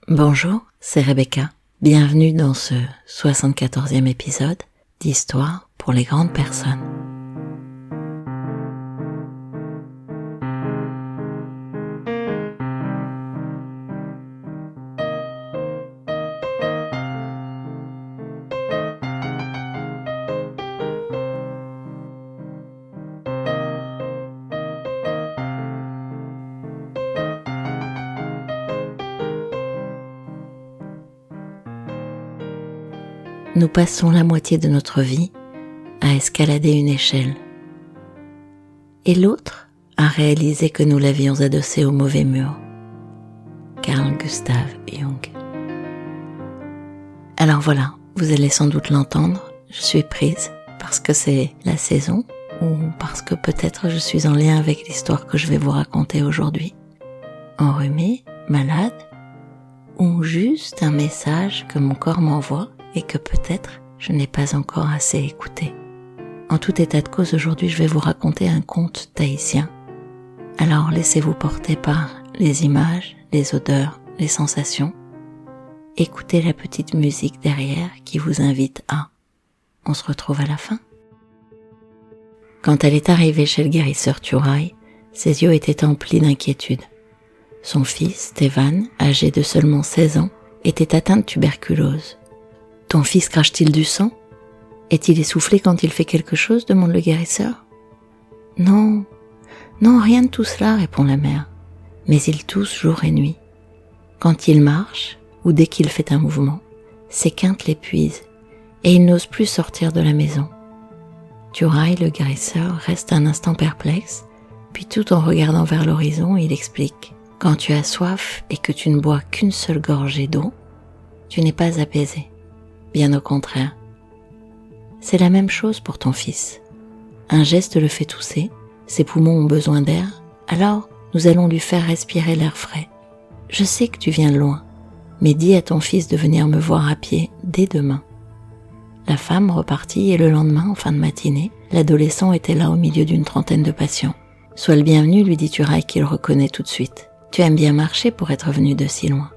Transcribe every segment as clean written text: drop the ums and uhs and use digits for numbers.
Bonjour, c'est Rebecca. Bienvenue dans ce 74e épisode d'Histoire pour les grandes personnes. Nous passons la moitié de notre vie à escalader une échelle et l'autre à réaliser que nous l'avions adossée au mauvais mur. Carl Gustav Jung. Alors voilà, vous allez sans doute l'entendre, je suis prise parce que c'est la saison ou parce que peut-être je suis en lien avec l'histoire que je vais vous raconter aujourd'hui. Enrhumée, malade ou juste un message que mon corps m'envoie et que peut-être je n'ai pas encore assez écouté. En tout état de cause, aujourd'hui je vais vous raconter un conte tahitien. Alors laissez-vous porter par les images, les odeurs, les sensations. Écoutez la petite musique derrière qui vous invite à. On se retrouve à la fin. Quand elle est arrivée chez le guérisseur Thurai, ses yeux étaient emplis d'inquiétude. Son fils, Tevan, âgé de seulement 16 ans, était atteint de tuberculose. « Ton fils crache-t-il du sang ? Est-il essoufflé quand il fait quelque chose ?» demande le guérisseur. « Non, rien de tout cela, répond la mère. Mais il tousse jour et nuit. Quand il marche, ou dès qu'il fait un mouvement, ses quintes l'épuisent, et il n'ose plus sortir de la maison. » Thurai, le guérisseur, reste un instant perplexe, puis tout en regardant vers l'horizon, il explique. « Quand tu as soif et que tu ne bois qu'une seule gorgée d'eau, tu n'es pas apaisé. Bien au contraire. C'est la même chose pour ton fils. Un geste le fait tousser, ses poumons ont besoin d'air, alors nous allons lui faire respirer l'air frais. Je sais que tu viens de loin, mais dis à ton fils de venir me voir à pied dès demain. » La femme repartit et le lendemain, en fin de matinée, l'adolescent était là au milieu d'une trentaine de patients. « Sois le bienvenu, lui dit Thurai qui le reconnaît tout de suite. Tu aimes bien marcher pour être venu de si loin. »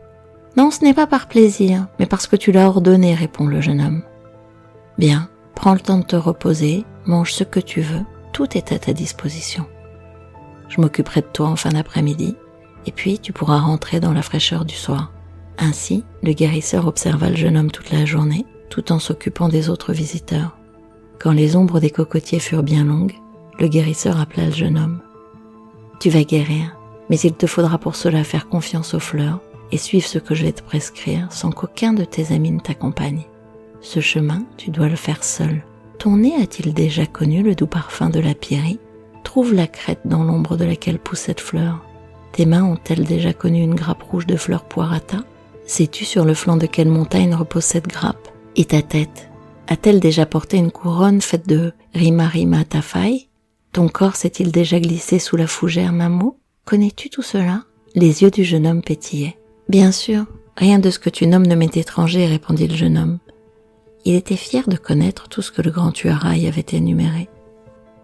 « Non, ce n'est pas par plaisir, mais parce que tu l'as ordonné, répond le jeune homme. « Bien, prends le temps de te reposer, mange ce que tu veux, tout est à ta disposition. Je m'occuperai de toi en fin d'après-midi, et puis tu pourras rentrer dans la fraîcheur du soir. » Ainsi, le guérisseur observa le jeune homme toute la journée, tout en s'occupant des autres visiteurs. Quand les ombres des cocotiers furent bien longues, le guérisseur appela le jeune homme. « Tu vas guérir, mais il te faudra pour cela faire confiance aux fleurs, et suive ce que je vais te prescrire sans qu'aucun de tes amis ne t'accompagne. Ce chemin, tu dois le faire seul. Ton nez a-t-il déjà connu le doux parfum de la pierrie ? Trouve la crête dans l'ombre de laquelle pousse cette fleur. Tes mains ont-elles déjà connu une grappe rouge de fleurs poirata ? Sais-tu sur le flanc de quelle montagne repose cette grappe ? Et ta tête, a-t-elle déjà porté une couronne faite de rima tafai ? Ton corps s'est-il déjà glissé sous la fougère mamo ? Connais-tu tout cela ? Les yeux du jeune homme pétillaient. Bien sûr, rien de ce que tu nommes ne m'est étranger, répondit le jeune homme. Il était fier de connaître tout ce que le grand Thurai avait énuméré.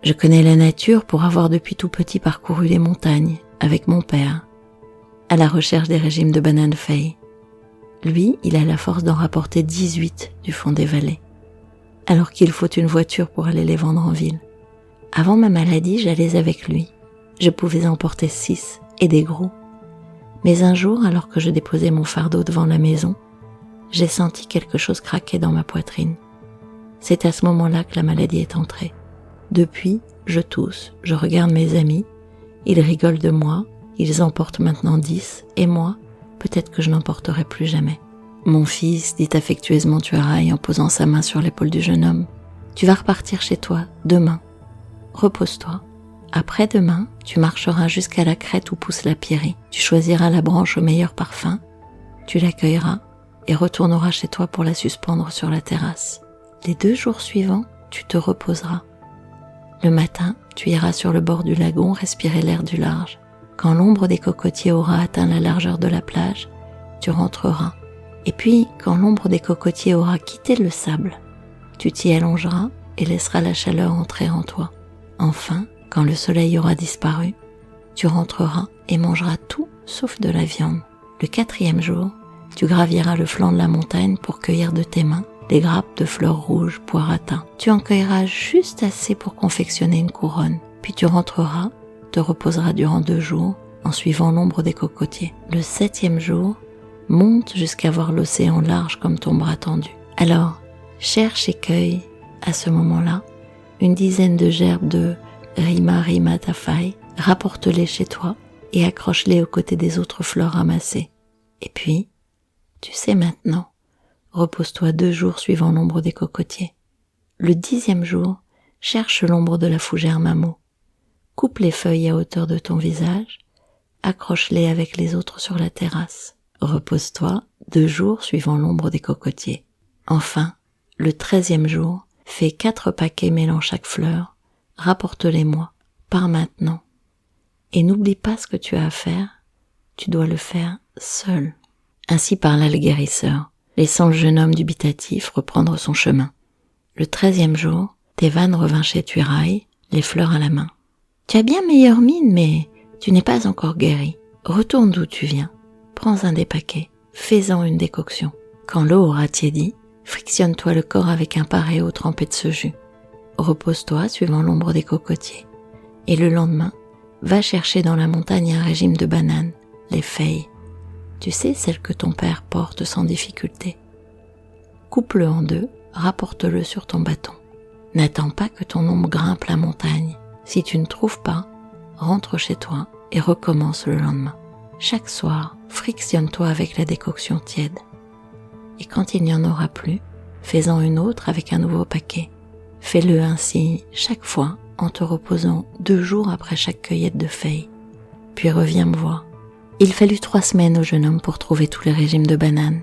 Je connais la nature pour avoir depuis tout petit parcouru les montagnes, avec mon père, à la recherche des régimes de bananes feuilles. Lui, il a la force d'en rapporter 18 du fond des vallées, alors qu'il faut une voiture pour aller les vendre en ville. Avant ma maladie, j'allais avec lui. Je pouvais en porter 6 et des gros. Mais un jour, alors que je déposais mon fardeau devant la maison, j'ai senti quelque chose craquer dans ma poitrine. C'est à ce moment-là que la maladie est entrée. Depuis, je tousse, je regarde mes amis, ils rigolent de moi, ils en portent maintenant 10, et moi, peut-être que je n'en porterai plus jamais. Mon fils, dit affectueusement Thurai en posant sa main sur l'épaule du jeune homme, tu vas repartir chez toi, demain. Repose-toi. Après-demain, tu marcheras jusqu'à la crête où pousse la pierrie. Tu choisiras la branche au meilleur parfum, tu l'accueilleras et retourneras chez toi pour la suspendre sur la terrasse. Les 2 jours suivants, tu te reposeras. Le matin, tu iras sur le bord du lagon respirer l'air du large. Quand l'ombre des cocotiers aura atteint la largeur de la plage, tu rentreras. Et puis, quand l'ombre des cocotiers aura quitté le sable, tu t'y allongeras et laisseras la chaleur entrer en toi. Enfin, quand le soleil aura disparu, tu rentreras et mangeras tout sauf de la viande. Le 4e jour, Tu graviras le flanc de la montagne pour cueillir de tes mains des grappes de fleurs rouges poireatins. Tu en cueilleras juste assez pour confectionner une couronne. Puis tu rentreras, te reposeras durant 2 jours en suivant l'ombre des cocotiers. Le 7e jour, monte jusqu'à voir l'océan large comme ton bras tendu. Alors, cherche et cueille, à ce moment-là, une dizaine de gerbes de Rima Tafai, rapporte-les chez toi et accroche-les aux côtés des autres fleurs ramassées. Et puis, tu sais maintenant, repose-toi 2 jours suivant l'ombre des cocotiers. Le 10e jour, cherche l'ombre de la fougère mamo. Coupe les feuilles à hauteur de ton visage, accroche-les avec les autres sur la terrasse. Repose-toi 2 jours suivant l'ombre des cocotiers. Enfin, le 13e jour, fais 4 paquets mêlant chaque fleur, rapporte-les-moi, pars maintenant. Et n'oublie pas ce que tu as à faire, tu dois le faire seul. Ainsi parla le guérisseur, laissant le jeune homme dubitatif reprendre son chemin. Le 13e jour, Tevan revint chez Tuiraï, les fleurs à la main. « Tu as bien meilleure mine, mais tu n'es pas encore guéri. Retourne d'où tu viens. Prends un des paquets, fais-en une décoction. Quand l'eau aura tiédi, frictionne-toi le corps avec un paréo trempé de ce jus. Repose-toi suivant l'ombre des cocotiers. Et le lendemain, va chercher dans la montagne un régime de bananes, les feuilles. Tu sais, celles que ton père porte sans difficulté. Coupe-le en 2, rapporte-le sur ton bâton. N'attends pas que ton ombre grimpe la montagne. Si tu ne trouves pas, rentre chez toi et recommence le lendemain. Chaque soir, frictionne-toi avec la décoction tiède. Et quand il n'y en aura plus, fais-en une autre avec un nouveau paquet. Fais-le ainsi chaque fois en te reposant 2 jours après chaque cueillette de feuilles. Puis reviens me voir. Il fallut 3 semaines au jeune homme pour trouver tous les régimes de bananes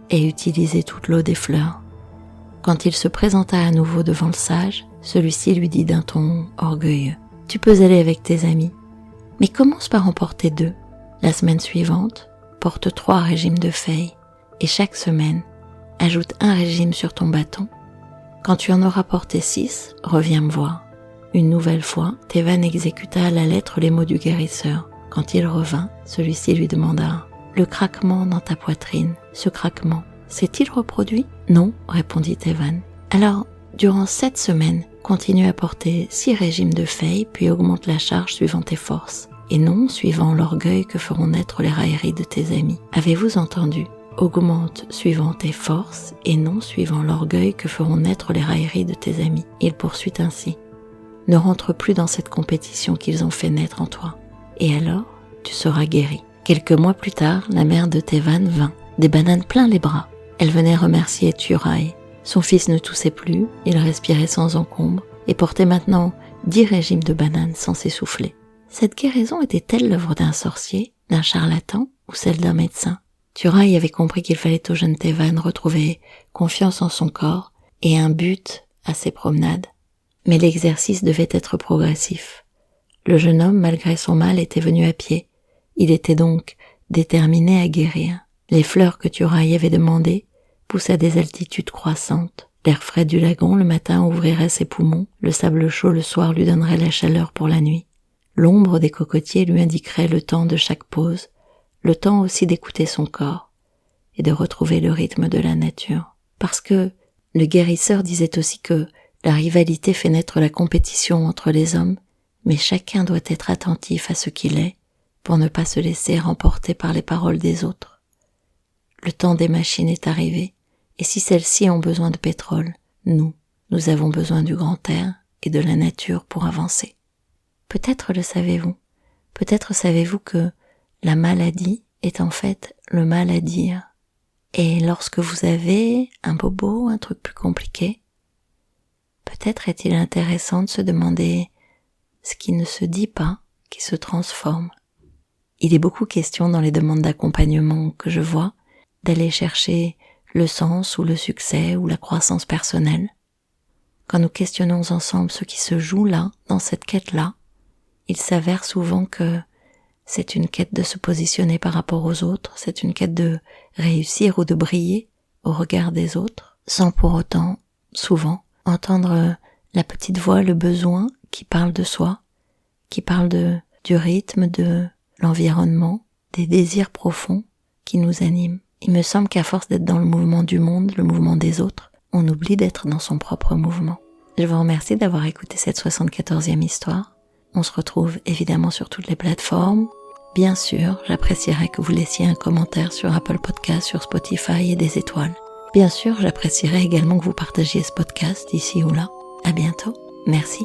et utiliser toute l'eau des fleurs. Quand il se présenta à nouveau devant le sage, celui-ci lui dit d'un ton orgueilleux : « Tu peux aller avec tes amis, mais commence par en porter 2. La semaine suivante, porte 3 régimes de feuilles et chaque semaine, ajoute un régime sur ton bâton. Quand tu en auras porté 6, reviens me voir. » Une nouvelle fois, Tevan exécuta à la lettre les mots du guérisseur. Quand il revint, celui-ci lui demanda : « Le craquement dans ta poitrine, ce craquement, s'est-il reproduit ?» « Non, répondit Tevan. « Alors, durant 7 semaines, continue à porter 6 régimes de feuilles, puis augmente la charge suivant tes forces, et non suivant l'orgueil que feront naître les railleries de tes amis. Avez-vous entendu ? Augmente suivant tes forces, et non suivant l'orgueil que feront naître les railleries de tes amis. » Il poursuit ainsi : « Ne rentre plus dans cette compétition qu'ils ont fait naître en toi, et alors tu seras guéri. » Quelques mois plus tard, la mère de Tevan vint, des bananes plein les bras. Elle venait remercier Tuiraï. Son fils ne toussait plus, il respirait sans encombre, et portait maintenant 10 régimes de bananes sans s'essouffler. Cette guérison était-elle l'œuvre d'un sorcier, d'un charlatan ou celle d'un médecin ? Tuiraï avait compris qu'il fallait au jeune Tevan retrouver confiance en son corps et un but à ses promenades. Mais l'exercice devait être progressif. Le jeune homme, malgré son mal, était venu à pied. Il était donc déterminé à guérir. Les fleurs que Tuiraï avait demandées poussaient à des altitudes croissantes. L'air frais du lagon le matin ouvrirait ses poumons, le sable chaud le soir lui donnerait la chaleur pour la nuit. L'ombre des cocotiers lui indiquerait le temps de chaque pause, le temps aussi d'écouter son corps et de retrouver le rythme de la nature. Parce que le guérisseur disait aussi que la rivalité fait naître la compétition entre les hommes, mais chacun doit être attentif à ce qu'il est pour ne pas se laisser emporter par les paroles des autres. Le temps des machines est arrivé, et si celles-ci ont besoin de pétrole, nous avons besoin du grand air et de la nature pour avancer. Peut-être le savez-vous, peut-être savez-vous que la maladie est en fait le mal à dire. Et lorsque vous avez un bobo, un truc plus compliqué, peut-être est-il intéressant de se demander ce qui ne se dit pas, qui se transforme. Il est beaucoup question dans les demandes d'accompagnement que je vois d'aller chercher le sens ou le succès ou la croissance personnelle. Quand nous questionnons ensemble ce qui se joue là, dans cette quête-là, il s'avère souvent que c'est une quête de se positionner par rapport aux autres, c'est une quête de réussir ou de briller au regard des autres, sans pour autant, souvent, entendre la petite voix, le besoin qui parle de soi, qui parle du rythme, de l'environnement, des désirs profonds qui nous animent. Il me semble qu'à force d'être dans le mouvement du monde, le mouvement des autres, on oublie d'être dans son propre mouvement. Je vous remercie d'avoir écouté cette 74e histoire. On se retrouve évidemment sur toutes les plateformes. Bien sûr, j'apprécierais que vous laissiez un commentaire sur Apple Podcasts, sur Spotify et des étoiles. Bien sûr, j'apprécierais également que vous partagiez ce podcast ici ou là. À bientôt. Merci.